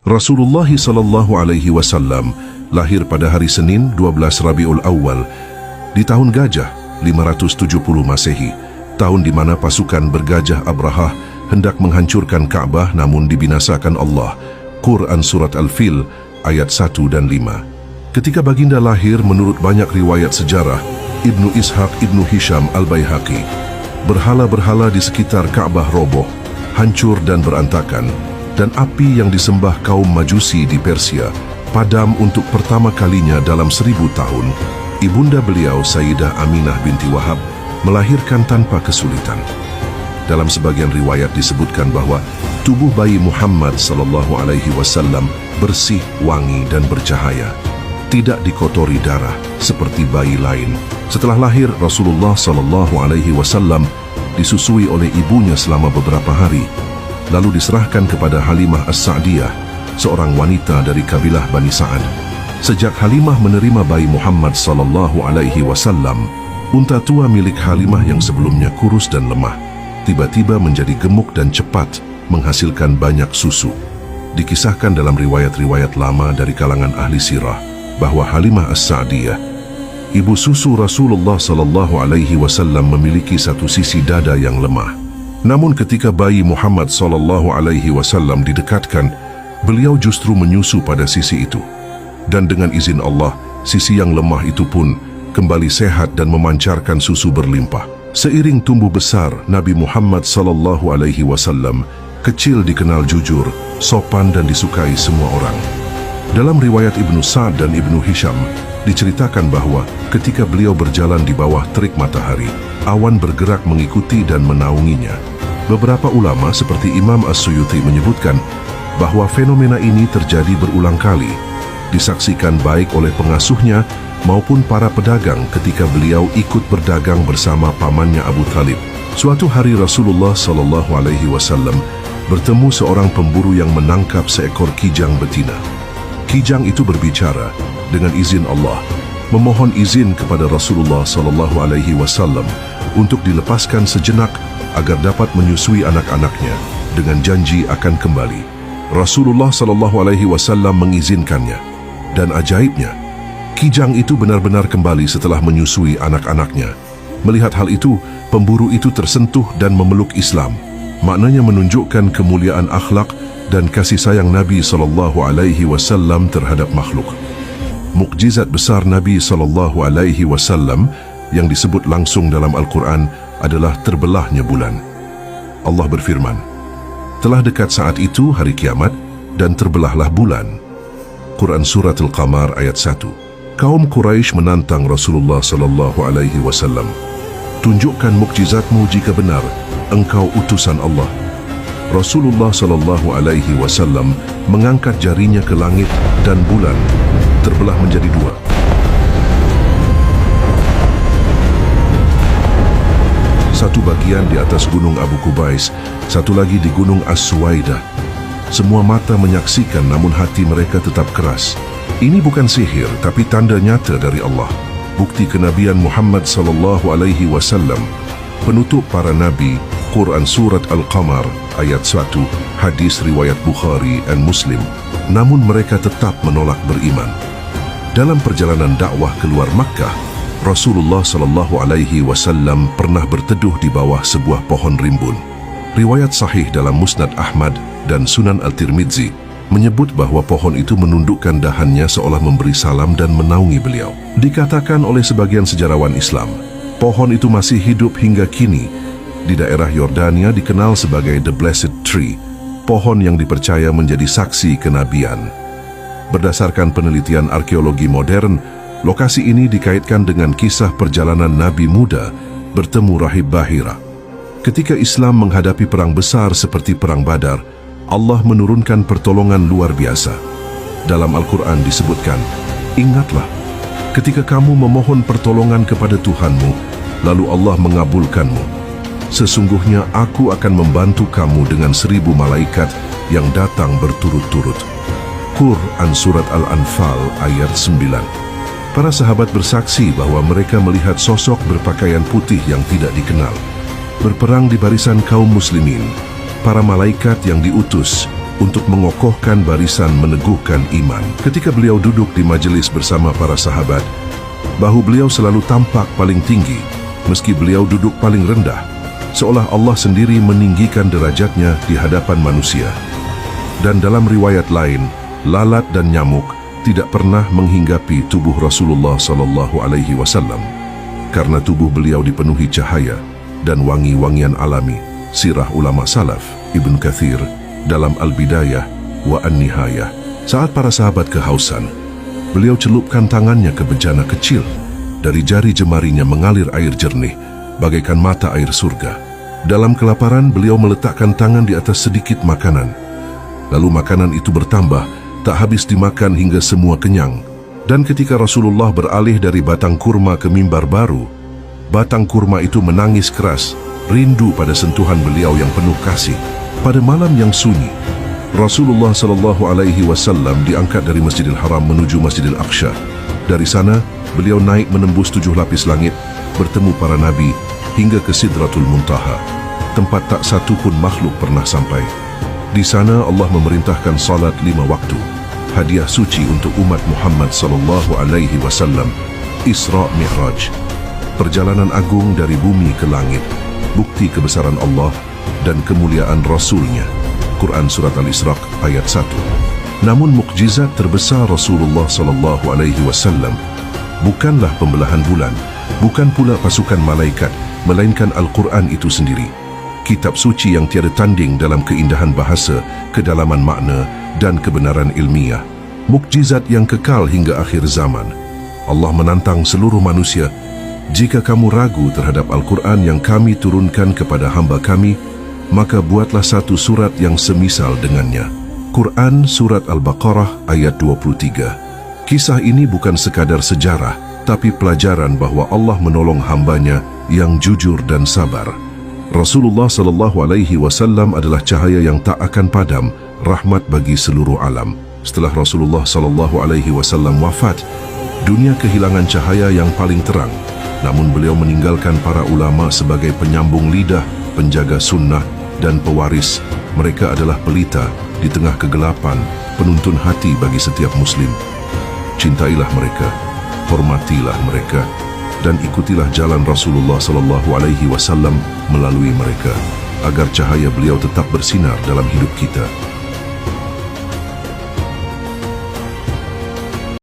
Rasulullah SAW lahir pada hari Senin 12 Rabiul Awal di tahun Gajah 570 Masehi, tahun di mana pasukan bergajah Abrahah hendak menghancurkan Ka'bah namun dibinasakan Allah. Quran Surat Al-Fil ayat 1 dan 5. Ketika baginda lahir, menurut banyak riwayat sejarah, Ibnu Ishaq Ibnu Hisham Al-Baihaqi, berhala-berhala di sekitar Ka'bah roboh, hancur dan berantakan, dan api yang disembah kaum Majusi di Persia padam untuk pertama kalinya dalam 1000 tahun. Ibunda beliau, Sayyidah Aminah binti Wahab, melahirkan tanpa kesulitan. Dalam sebagian riwayat disebutkan bahwa tubuh bayi Muhammad SAW bersih, wangi dan bercahaya, tidak dikotori darah seperti bayi lain. Setelah lahir, Rasulullah SAW disusui oleh ibunya selama beberapa hari, lalu diserahkan kepada Halimah As-Sa'diyah, seorang wanita dari kabilah Bani Sa'ad. Sejak Halimah menerima bayi Muhammad SAW, unta tua milik Halimah yang sebelumnya kurus dan lemah tiba-tiba menjadi gemuk dan cepat menghasilkan banyak susu. Dikisahkan dalam riwayat-riwayat lama dari kalangan ahli sirah bahwa Halimah As-Sa'diyah, ibu susu Rasulullah SAW, memiliki satu sisi dada yang lemah. Namun ketika bayi Muhammad SAW didekatkan, beliau justru menyusu pada sisi itu. Dan dengan izin Allah, sisi yang lemah itu pun kembali sehat dan memancarkan susu berlimpah. Seiring tumbuh besar, Nabi Muhammad SAW kecil dikenal jujur, sopan dan disukai semua orang. Dalam riwayat Ibnu Sa'd dan Ibnu Hisham diceritakan bahwa ketika beliau berjalan di bawah terik matahari, awan bergerak mengikuti dan menaunginya. Beberapa ulama seperti Imam As-Suyuti menyebutkan bahwa fenomena ini terjadi berulang kali, disaksikan baik oleh pengasuhnya maupun para pedagang ketika beliau ikut berdagang bersama pamannya Abu Thalib. Suatu hari Rasulullah SAW bertemu seorang pemburu yang menangkap seekor kijang betina. Kijang itu berbicara dengan izin Allah, memohon izin kepada Rasulullah SAW untuk dilepaskan sejenak agar dapat menyusui anak-anaknya dengan janji akan kembali. Rasulullah SAW mengizinkannya, dan ajaibnya, kijang itu benar-benar kembali setelah menyusui anak-anaknya. Melihat hal itu, pemburu itu tersentuh dan memeluk Islam. Maknanya menunjukkan kemuliaan akhlak dan kasih sayang Nabi SAW terhadap makhluk. Mukjizat besar Nabi SAW yang disebut langsung dalam Al-Quran adalah terbelahnya bulan. Allah berfirman, telah dekat saat itu hari kiamat dan terbelahlah bulan. Quran Surat Al-Qamar ayat 1. Kaum Quraisy menantang Rasulullah SAW. Tunjukkan mukjizatmu jika benar engkau utusan Allah. Rasulullah SAW mengangkat jarinya ke langit dan bulan terbelah menjadi dua. Satu bagian di atas gunung Abu Qubais, satu lagi di gunung As-Suwaidah. Semua mata menyaksikan namun hati mereka tetap keras. Ini bukan sihir, tapi tanda nyata dari Allah. Bukti kenabian Muhammad SAW. Penutup para nabi, Quran Surat Al-Qamar ayat 1, hadis riwayat Bukhari dan Muslim. Namun mereka tetap menolak beriman. Dalam perjalanan dakwah keluar Makkah, Rasulullah SAW pernah berteduh di bawah sebuah pohon rimbun. Riwayat sahih dalam Musnad Ahmad dan Sunan Al-Tirmidzi menyebut bahwa pohon itu menundukkan dahannya seolah memberi salam dan menaungi beliau. Dikatakan oleh sebagian sejarawan Islam, pohon itu masih hidup hingga kini. Di daerah Yordania dikenal sebagai The Blessed Tree, pohon yang dipercaya menjadi saksi kenabian. Berdasarkan penelitian arkeologi modern, lokasi ini dikaitkan dengan kisah perjalanan Nabi muda bertemu Rahib Bahira. Ketika Islam menghadapi perang besar seperti Perang Badar, Allah menurunkan pertolongan luar biasa. Dalam Al-Quran disebutkan, ingatlah ketika kamu memohon pertolongan kepada Tuhanmu, lalu Allah mengabulkanmu. Sesungguhnya aku akan membantu kamu dengan 1000 malaikat yang datang berturut-turut. Quran Surat Al-Anfal ayat 9. Para sahabat bersaksi bahwa mereka melihat sosok berpakaian putih yang tidak dikenal berperang di barisan kaum muslimin. Para malaikat yang diutus untuk mengokohkan barisan meneguhkan iman. Ketika beliau duduk di majelis bersama para sahabat, bahu beliau selalu tampak paling tinggi, meski beliau duduk paling rendah, seolah Allah sendiri meninggikan derajatnya di hadapan manusia. Dan dalam riwayat lain, lalat dan nyamuk tidak pernah menghinggapi tubuh Rasulullah SAW karena tubuh beliau dipenuhi cahaya dan wangi-wangian alami. Sirah ulama salaf Ibn Kathir dalam Al-Bidayah wa An-Nihayah. Saat para sahabat kehausan, beliau celupkan tangannya ke bejana kecil. Dari jari jemarinya mengalir air jernih bagaikan mata air surga. Dalam kelaparan, beliau meletakkan tangan di atas sedikit makanan. Lalu makanan itu bertambah, tak habis dimakan hingga semua kenyang. Dan ketika Rasulullah beralih dari batang kurma ke mimbar baru, batang kurma itu menangis keras, rindu pada sentuhan beliau yang penuh kasih. Pada malam yang sunyi, Rasulullah SAW diangkat dari Masjidil Haram menuju Masjidil Aqsa. Dari sana, beliau naik menembus 7 lapis langit, bertemu para nabi, hingga ke Sidratul Muntaha, tempat tak satu pun makhluk pernah sampai. Di sana Allah memerintahkan salat 5 waktu, hadiah suci untuk umat Muhammad SAW, Isra Mi'raj, perjalanan agung dari bumi ke langit, bukti kebesaran Allah dan kemuliaan Rasulnya. Quran Surat Al-Isra ayat 1. Namun mukjizat terbesar Rasulullah SAW bukanlah pembelahan bulan, bukan pula pasukan malaikat, melainkan Al-Quran itu sendiri. Kitab suci yang tiada tanding dalam keindahan bahasa, kedalaman makna dan kebenaran ilmiah. Mukjizat yang kekal hingga akhir zaman. Allah menantang seluruh manusia, jika kamu ragu terhadap Al-Quran yang kami turunkan kepada hamba kami, maka buatlah satu surat yang semisal dengannya. Quran Surat Al-Baqarah ayat 23. Kisah ini bukan sekadar sejarah, tapi pelajaran bahwa Allah menolong hambanya yang jujur dan sabar. Rasulullah SAW adalah cahaya yang tak akan padam, rahmat bagi seluruh alam. Setelah Rasulullah SAW wafat, dunia kehilangan cahaya yang paling terang. Namun beliau meninggalkan para ulama sebagai penyambung lidah, penjaga sunnah dan pewaris. Mereka adalah pelita di tengah kegelapan, penuntun hati bagi setiap muslim. Cintailah mereka, hormatilah mereka, dan ikutilah jalan Rasulullah SAW melalui mereka, agar cahaya beliau tetap bersinar dalam hidup kita.